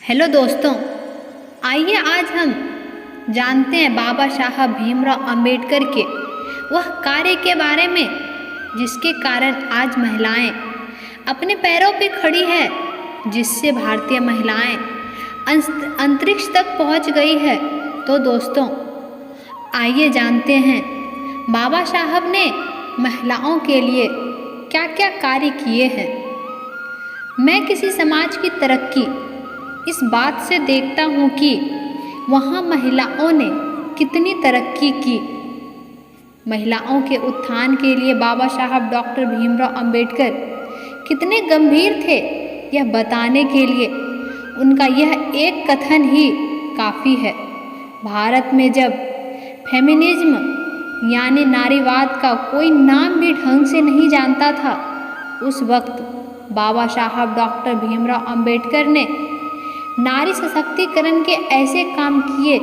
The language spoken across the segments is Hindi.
हेलो दोस्तों, आइए आज हम जानते हैं बाबा साहब भीमराव अंबेडकर के वह कार्य के बारे में जिसके कारण आज महिलाएं अपने पैरों पे खड़ी है, जिससे भारतीय महिलाएं अंतरिक्ष तक पहुंच गई है। तो दोस्तों आइए जानते हैं बाबा साहब ने महिलाओं के लिए क्या क्या कार्य किए हैं। मैं किसी समाज की तरक्की इस बात से देखता हूँ कि वहाँ महिलाओं ने कितनी तरक्की की। महिलाओं के उत्थान के लिए बाबा साहब डॉक्टर भीमराव अंबेडकर कितने गंभीर थे, यह बताने के लिए उनका यह एक कथन ही काफ़ी है। भारत में जब फेमिनिज्म यानी नारीवाद का कोई नाम भी ढंग से नहीं जानता था, उस वक्त बाबा साहब डॉक्टर भीमराव अंबेडकर ने नारी सशक्तिकरण के ऐसे काम किए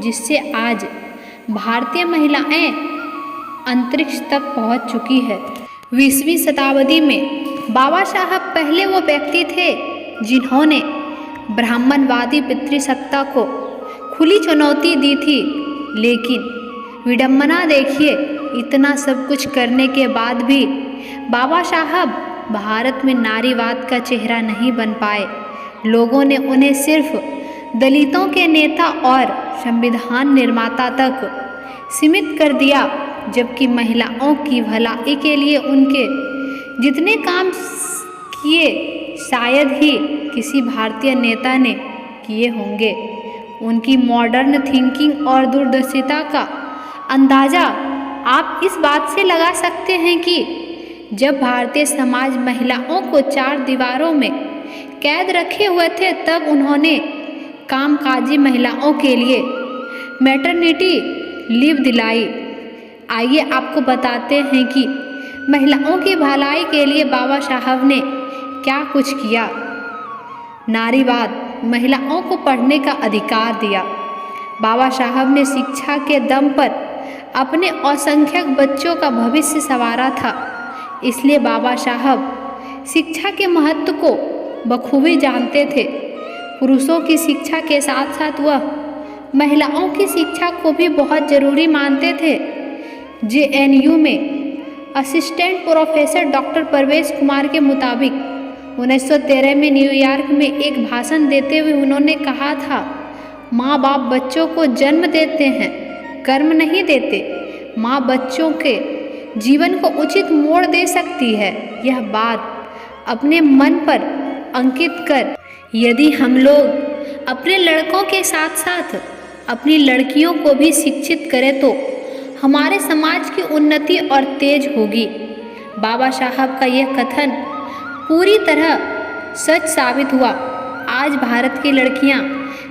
जिससे आज भारतीय महिलाएं अंतरिक्ष तक पहुंच चुकी है। 20वीं शताब्दी में बाबा साहब पहले वो व्यक्ति थे जिन्होंने ब्राह्मणवादी पितृसत्ता को खुली चुनौती दी थी। लेकिन विडंबना देखिए, इतना सब कुछ करने के बाद भी बाबा साहब भारत में नारीवाद का चेहरा नहीं बन पाए। लोगों ने उन्हें सिर्फ दलितों के नेता और संविधान निर्माता तक सीमित कर दिया, जबकि महिलाओं की भलाई के लिए उनके जितने काम किए शायद ही किसी भारतीय नेता ने किए होंगे। उनकी मॉडर्न थिंकिंग और दूरदर्शिता का अंदाज़ा आप इस बात से लगा सकते हैं कि जब भारतीय समाज महिलाओं को चार दीवारों में कैद रखे हुए थे, तब उन्होंने कामकाजी महिलाओं के लिए मैटरनिटी लीव दिलाई। आइए आपको बताते हैं कि महिलाओं की भलाई के लिए बाबा साहब ने क्या कुछ किया। नारीवाद, महिलाओं को पढ़ने का अधिकार दिया। बाबा साहब ने शिक्षा के दम पर अपने असंख्यक बच्चों का भविष्य संवारा था। इसलिए बाबा साहब शिक्षा के महत्व को बखूबी जानते थे। पुरुषों की शिक्षा के साथ साथ वह महिलाओं की शिक्षा को भी बहुत ज़रूरी मानते थे। JNU में असिस्टेंट प्रोफेसर डॉक्टर परवेश कुमार के मुताबिक 1913 में न्यूयॉर्क में एक भाषण देते हुए उन्होंने कहा था, माँ बाप बच्चों को जन्म देते हैं, कर्म नहीं देते। माँ बच्चों के जीवन को उचित मोड़ दे सकती है। यह बात अपने मन पर अंकित कर यदि हम लोग अपने लड़कों के साथ साथ अपनी लड़कियों को भी शिक्षित करें तो हमारे समाज की उन्नति और तेज होगी। बाबा साहब का यह कथन पूरी तरह सच साबित हुआ। आज भारत की लड़कियां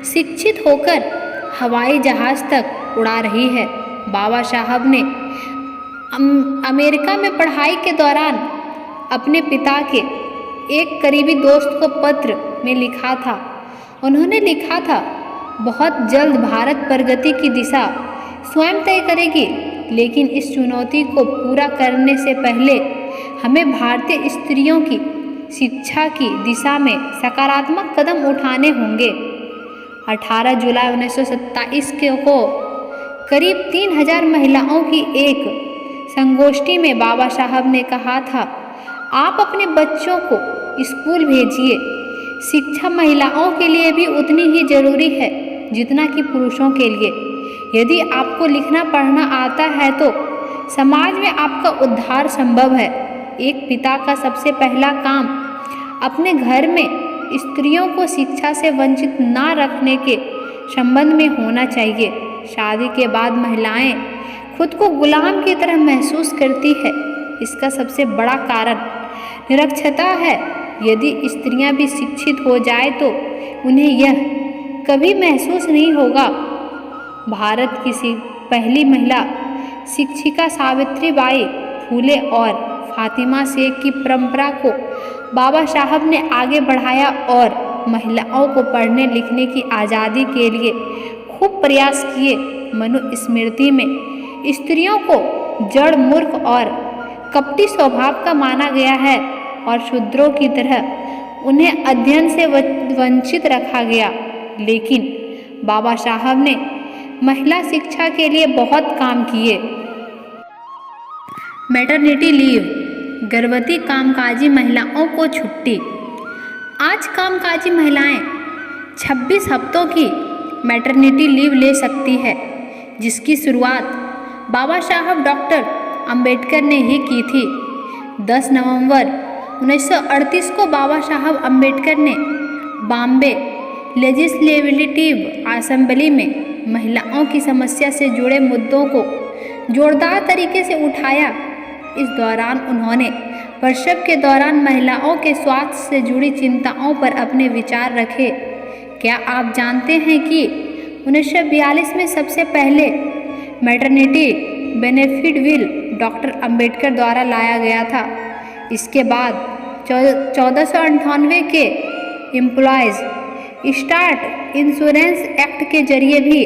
शिक्षित होकर हवाई जहाज़ तक उड़ा रही है। बाबा साहब ने अमेरिका में पढ़ाई के दौरान अपने पिता के एक करीबी दोस्त को पत्र में लिखा था। उन्होंने लिखा था, बहुत जल्द भारत प्रगति की दिशा स्वयं तय करेगी, लेकिन इस चुनौती को पूरा करने से पहले हमें भारतीय स्त्रियों की शिक्षा की दिशा में सकारात्मक कदम उठाने होंगे। 18 जुलाई 1927 को करीब 3000 महिलाओं की एक संगोष्ठी में बाबा साहब ने कहा था, आप अपने बच्चों को स्कूल भेजिए। शिक्षा महिलाओं के लिए भी उतनी ही जरूरी है जितना कि पुरुषों के लिए। यदि आपको लिखना पढ़ना आता है तो समाज में आपका उद्धार संभव है। एक पिता का सबसे पहला काम अपने घर में स्त्रियों को शिक्षा से वंचित ना रखने के संबंध में होना चाहिए। शादी के बाद महिलाएं खुद को गुलाम की तरह महसूस करती है। इसका सबसे बड़ा कारण निरक्षरता है। यदि स्त्रियां भी शिक्षित हो जाए तो उन्हें यह कभी महसूस नहीं होगा। भारत की पहली महिला शिक्षिका सावित्रीबाई फूले और फातिमा शेख की परंपरा को बाबा साहब ने आगे बढ़ाया और महिलाओं को पढ़ने लिखने की आज़ादी के लिए खूब प्रयास किए। मनुस्मृति में स्त्रियों को जड़, मूर्ख और कपटी स्वभाव का माना गया है और शूद्रों की तरह उन्हें अध्ययन से वंचित रखा गया। लेकिन बाबा साहब ने महिला शिक्षा के लिए बहुत काम किए। मैटरनिटी लीव, गर्भवती कामकाजी महिलाओं को छुट्टी। आज कामकाजी महिलाएं 26 हफ्तों की मैटरनिटी लीव ले सकती है, जिसकी शुरुआत बाबा साहब डॉक्टर अंबेडकर ने ही की थी। 10 नवंबर 1938 को बाबा साहब अंबेडकर ने बॉम्बे लेजिस्लेटिव असेंबली में महिलाओं की समस्या से जुड़े मुद्दों को जोरदार तरीके से उठाया। इस दौरान उन्होंने प्रसव के दौरान महिलाओं के स्वास्थ्य से जुड़ी चिंताओं पर अपने विचार रखे। क्या आप जानते हैं कि 1942 में सबसे पहले maternity benefit bill doctor Ambedkar द्वारा लाया गया था। इसके बाद 1498 के एम्प्लॉयज़ स्टेट इंश्योरेंस एक्ट के जरिए भी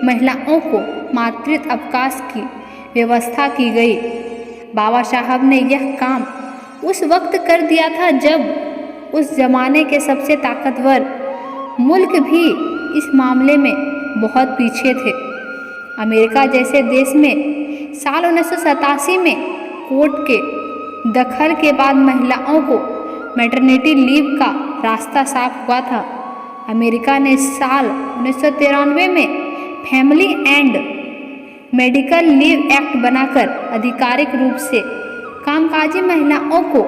महिलाओं को मातृत्व अवकाश की व्यवस्था की गई। बाबा साहब ने यह काम उस वक्त कर दिया था जब उस जमाने के सबसे ताकतवर मुल्क भी इस मामले में बहुत पीछे थे। अमेरिका जैसे देश में साल 1987 में कोर्ट के दखल के बाद महिलाओं को मैटरनिटी लीव का रास्ता साफ हुआ था। अमेरिका ने साल 1993 में family and medical leave act बनाकर आधिकारिक रूप से कामकाजी महिलाओं को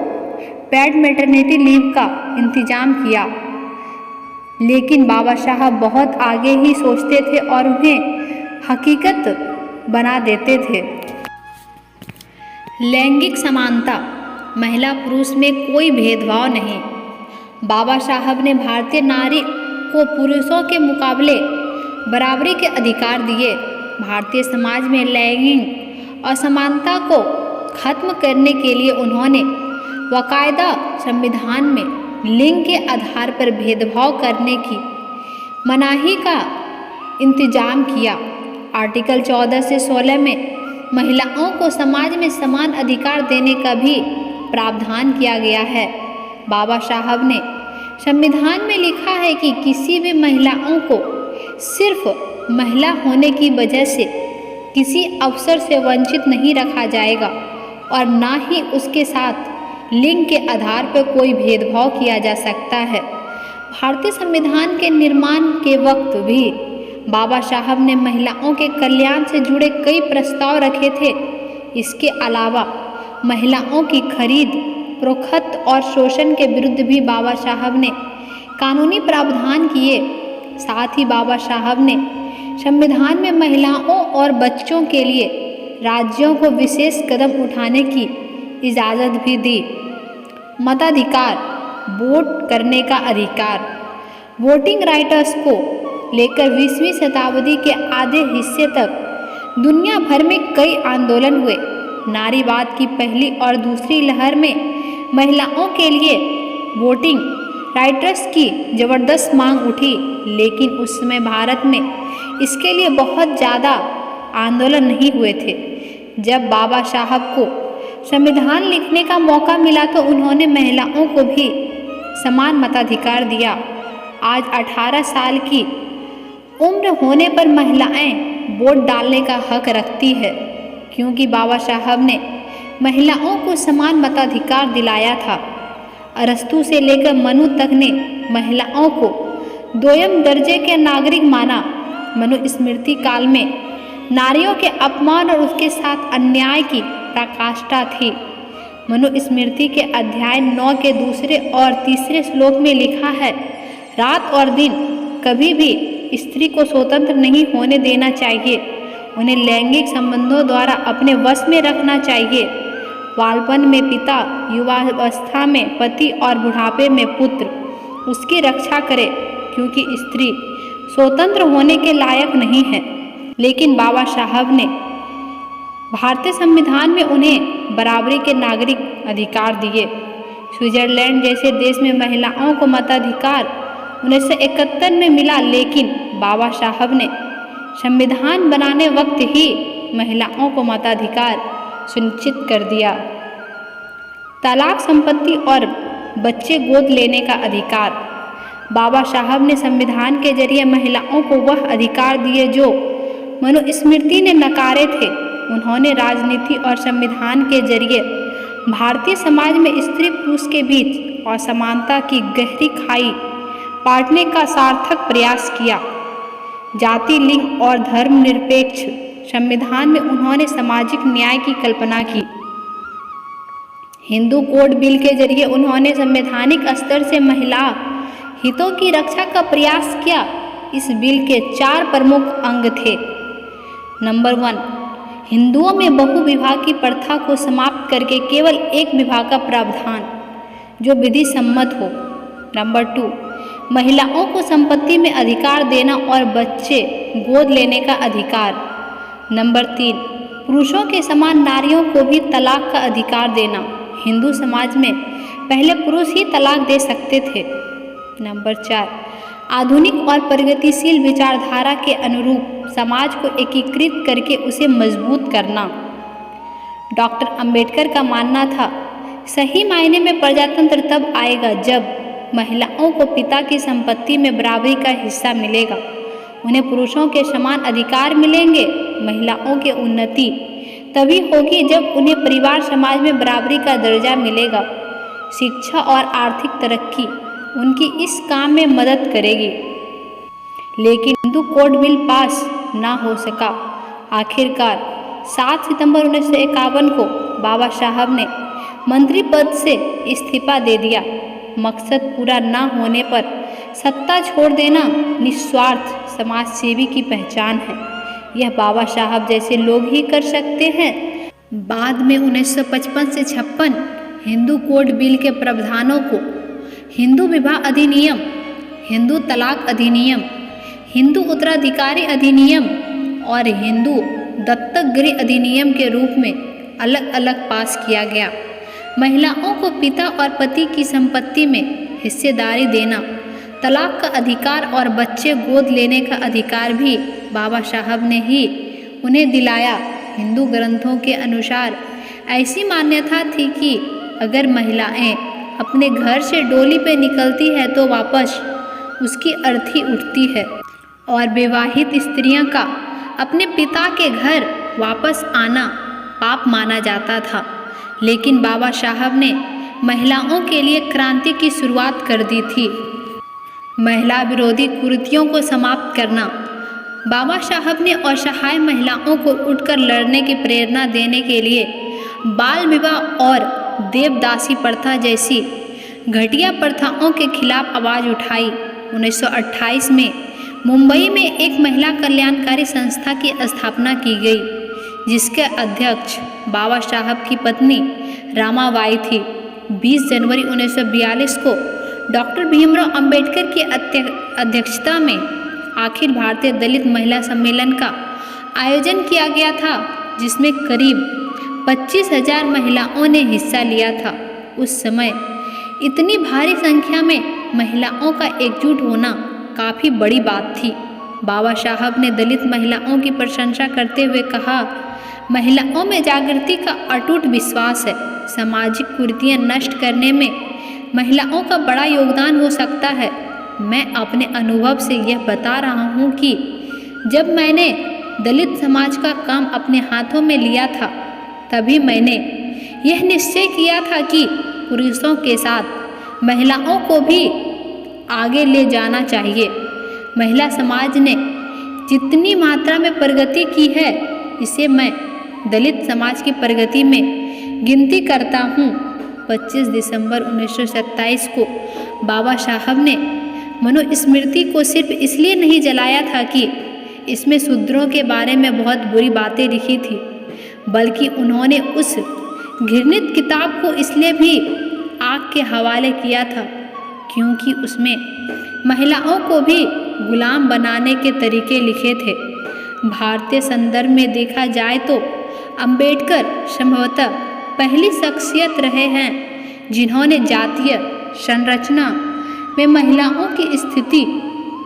पेड मैटरनिटी लीव का इंतजाम किया। लेकिन बाबा साहब बहुत आगे ही सोचते थे और उन्हें हकीकत बना देते थे। लैंगिक समानता, महिला पुरुष में कोई भेदभाव नहीं। बाबा साहब ने भारतीय नारी को पुरुषों के मुकाबले बराबरी के अधिकार दिए। भारतीय समाज में लैंगिक असमानता को खत्म करने के लिए उन्होंने बाकायदा संविधान में लिंग के आधार पर भेदभाव करने की मनाही का इंतजाम किया। आर्टिकल 14 से 16 में महिलाओं को समाज में समान अधिकार देने का भी प्रावधान किया गया है। बाबा साहब ने संविधान में लिखा है कि किसी भी महिलाओं को सिर्फ महिला होने की वजह से किसी अवसर से वंचित नहीं रखा जाएगा और ना ही उसके साथ लिंग के आधार पर कोई भेदभाव किया जा सकता है। भारतीय संविधान के निर्माण के वक्त भी बाबा साहब ने महिलाओं के कल्याण से जुड़े कई प्रस्ताव रखे थे। इसके अलावा महिलाओं की खरीद फरोख्त और शोषण के विरुद्ध भी बाबा साहब ने कानूनी प्रावधान किए। साथ ही बाबा साहब ने संविधान में महिलाओं और बच्चों के लिए राज्यों को विशेष कदम उठाने की इजाज़त भी दी। मताधिकार, वोट करने का अधिकार, वोटिंग राइट्स को लेकर 20वीं शताब्दी के आधे हिस्से तक दुनिया भर में कई आंदोलन हुए। नारीवाद की पहली और दूसरी लहर में महिलाओं के लिए वोटिंग राइट्स की ज़बरदस्त मांग उठी, लेकिन उस समय भारत में इसके लिए बहुत ज़्यादा आंदोलन नहीं हुए थे। जब बाबा साहब को संविधान लिखने का मौका मिला तो उन्होंने महिलाओं को भी समान मताधिकार दिया। आज 18 साल की उम्र होने पर महिलाएं वोट डालने का हक रखती है, क्योंकि बाबा साहब ने महिलाओं को समान मताधिकार दिलाया था। अरस्तु से लेकर मनु तक ने महिलाओं को दोयम दर्जे के नागरिक माना। मनुस्मृति काल में नारियों के अपमान और उसके साथ अन्याय की पराकाष्ठा थी। मनुस्मृति के अध्याय 9 के दूसरे और तीसरे श्लोक में लिखा है, रात और दिन कभी भी स्त्री को स्वतंत्र नहीं होने देना चाहिए। उन्हें लैंगिक संबंधों द्वारा अपने वश में रखना चाहिए। बालपन में पिता, युवावस्था में पति और बुढ़ापे में पुत्र उसकी रक्षा करे, क्योंकि स्त्री स्वतंत्र होने के लायक नहीं है। लेकिन बाबा साहब ने भारतीय संविधान में उन्हें बराबरी के नागरिक अधिकार दिए। स्विट्जरलैंड जैसे देश में महिलाओं को मताधिकार 1971 में मिला, लेकिन बाबा साहब ने संविधान बनाने वक्त ही महिलाओं को मताधिकार सुनिश्चित कर दिया। तलाक, संपत्ति और बच्चे गोद लेने का अधिकार। बाबा साहब ने संविधान के जरिए महिलाओं को वह अधिकार दिए जो मनुस्मृति ने नकारे थे। उन्होंने राजनीति और संविधान के जरिए भारतीय समाज में स्त्री पुरुष के बीच असमानता की गहरी खाई पाटने का सार्थक प्रयास किया। जाति, लिंग और धर्मनिरपेक्ष संविधान में उन्होंने सामाजिक न्याय की कल्पना की। हिंदू कोड बिल के जरिए उन्होंने संवैधानिक स्तर से महिला हितों की रक्षा का प्रयास किया। इस बिल के 4 प्रमुख अंग थे। नंबर 1, हिंदुओं में बहु विवाह की प्रथा को समाप्त करके केवल एक विवाह का प्रावधान जो विधि सम्मत हो। नंबर 2, महिलाओं को संपत्ति में अधिकार देना और बच्चे गोद लेने का अधिकार। नंबर 3, पुरुषों के समान नारियों को भी तलाक का अधिकार देना। हिंदू समाज में पहले पुरुष ही तलाक दे सकते थे। नंबर 4, आधुनिक और प्रगतिशील विचारधारा के अनुरूप समाज को एकीकृत करके उसे मजबूत करना। डॉक्टर अंबेडकर का मानना था, सही मायने में प्रजातंत्र तब आएगा जब महिलाओं को पिता की संपत्ति में बराबरी का हिस्सा मिलेगा, उन्हें पुरुषों के समान अधिकार मिलेंगे। महिलाओं की उन्नति तभी होगी जब उन्हें परिवार समाज में बराबरी का दर्जा मिलेगा। शिक्षा और आर्थिक तरक्की उनकी इस काम में मदद करेगी। लेकिन हिंदू कोड बिल पास ना हो सका। आखिरकार 7 सितंबर 1951 को बाबा साहब ने मंत्री पद से इस्तीफा दे दिया। मकसद पूरा ना होने पर सत्ता छोड़ देना निस्वार्थ समाज सेवी की पहचान है। यह बाबा साहब जैसे लोग ही कर सकते हैं। बाद में 1955 से 56 हिंदू कोड बिल के प्रावधानों को हिंदू विवाह अधिनियम, हिंदू तलाक अधिनियम, हिंदू उत्तराधिकारी अधिनियम और हिंदू दत्तक गृह अधिनियम के रूप में अलग अलग पास किया गया। महिलाओं को पिता और पति की संपत्ति में हिस्सेदारी देना, तलाक का अधिकार और बच्चे गोद लेने का अधिकार भी बाबा साहब ने ही उन्हें दिलाया। हिंदू ग्रंथों के अनुसार ऐसी मान्यता थी कि अगर महिलाएं अपने घर से डोली पे निकलती है तो वापस उसकी अर्थी उठती है और विवाहित स्त्रियों का अपने पिता के घर वापस आना पाप माना जाता था। लेकिन बाबा साहब ने महिलाओं के लिए क्रांति की शुरुआत कर दी थी। महिला विरोधी कुरीतियों को समाप्त करना। बाबा साहब ने असहाय महिलाओं को उठकर लड़ने की प्रेरणा देने के लिए बाल विवाह और देवदासी प्रथा जैसी घटिया प्रथाओं के खिलाफ आवाज़ उठाई। 1928 में मुंबई में एक महिला कल्याणकारी संस्था की स्थापना की गई, जिसके अध्यक्ष बाबा साहब की पत्नी रामाबाई थी। 20 जनवरी 1942 को डॉक्टर भीमराव अंबेडकर की अध्यक्षता में अखिल भारतीय दलित महिला सम्मेलन का आयोजन किया गया था, जिसमें करीब 25,000 महिलाओं ने हिस्सा लिया था। उस समय इतनी भारी संख्या में महिलाओं का एकजुट होना काफ़ी बड़ी बात थी। बाबा साहब ने दलित महिलाओं की प्रशंसा करते हुए कहा, महिलाओं में जागृति का अटूट विश्वास है। सामाजिक कुरीतियां नष्ट करने में महिलाओं का बड़ा योगदान हो सकता है। मैं अपने अनुभव से यह बता रहा हूँ कि जब मैंने दलित समाज का काम अपने हाथों में लिया था, तभी मैंने यह निश्चय किया था कि पुरुषों के साथ महिलाओं को भी आगे ले जाना चाहिए। महिला समाज ने जितनी मात्रा में प्रगति की है, इसे मैं दलित समाज की प्रगति में गिनती करता हूँ। 25 दिसंबर 1927 को बाबा साहब ने मनुस्मृति को सिर्फ इसलिए नहीं जलाया था कि इसमें शूद्रों के बारे में बहुत बुरी बातें लिखी थी, बल्कि उन्होंने उस घृणित किताब को इसलिए भी आग के हवाले किया था क्योंकि उसमें महिलाओं को भी गुलाम बनाने के तरीके लिखे थे। भारतीय संदर्भ में देखा जाए तो अंबेडकर संभवतः पहली शख्सियत रहे हैं जिन्होंने जातीय संरचना में महिलाओं की स्थिति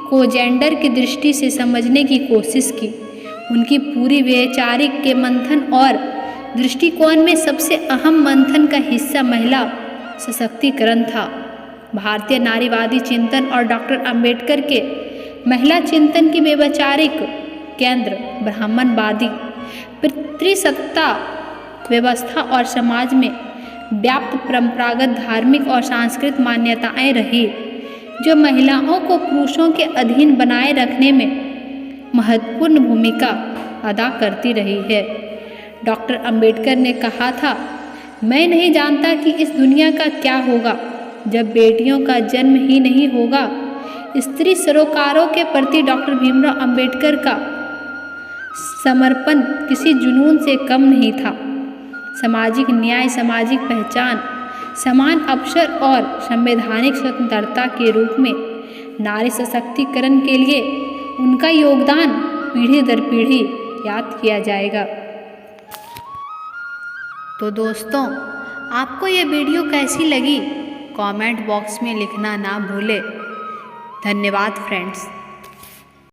को जेंडर की दृष्टि से समझने की कोशिश की। उनकी पूरी वैचारिक के मंथन और दृष्टिकोण में सबसे अहम मंथन का हिस्सा महिला सशक्तिकरण था। भारतीय नारीवादी चिंतन और डॉक्टर अंबेडकर के महिला चिंतन की व्यवचारिक केंद्र ब्राह्मणवादी पितृसत्ता व्यवस्था और समाज में व्याप्त परंपरागत धार्मिक और सांस्कृतिक मान्यताएं रही, जो महिलाओं को पुरुषों के अधीन बनाए रखने में महत्वपूर्ण भूमिका अदा करती रही है। डॉक्टर अंबेडकर ने कहा था, मैं नहीं जानता कि इस दुनिया का क्या होगा जब बेटियों का जन्म ही नहीं होगा। स्त्री सरोकारों के प्रति डॉक्टर भीमराव अंबेडकर का समर्पण किसी जुनून से कम नहीं था। सामाजिक न्याय, सामाजिक पहचान, समान अवसर और संवैधानिक स्वतंत्रता के रूप में नारी सशक्तिकरण के लिए उनका योगदान पीढ़ी दर पीढ़ी याद किया जाएगा। तो दोस्तों, आपको ये वीडियो कैसी लगी कमेंट बॉक्स में लिखना ना भूलें। धन्यवाद फ्रेंड्स।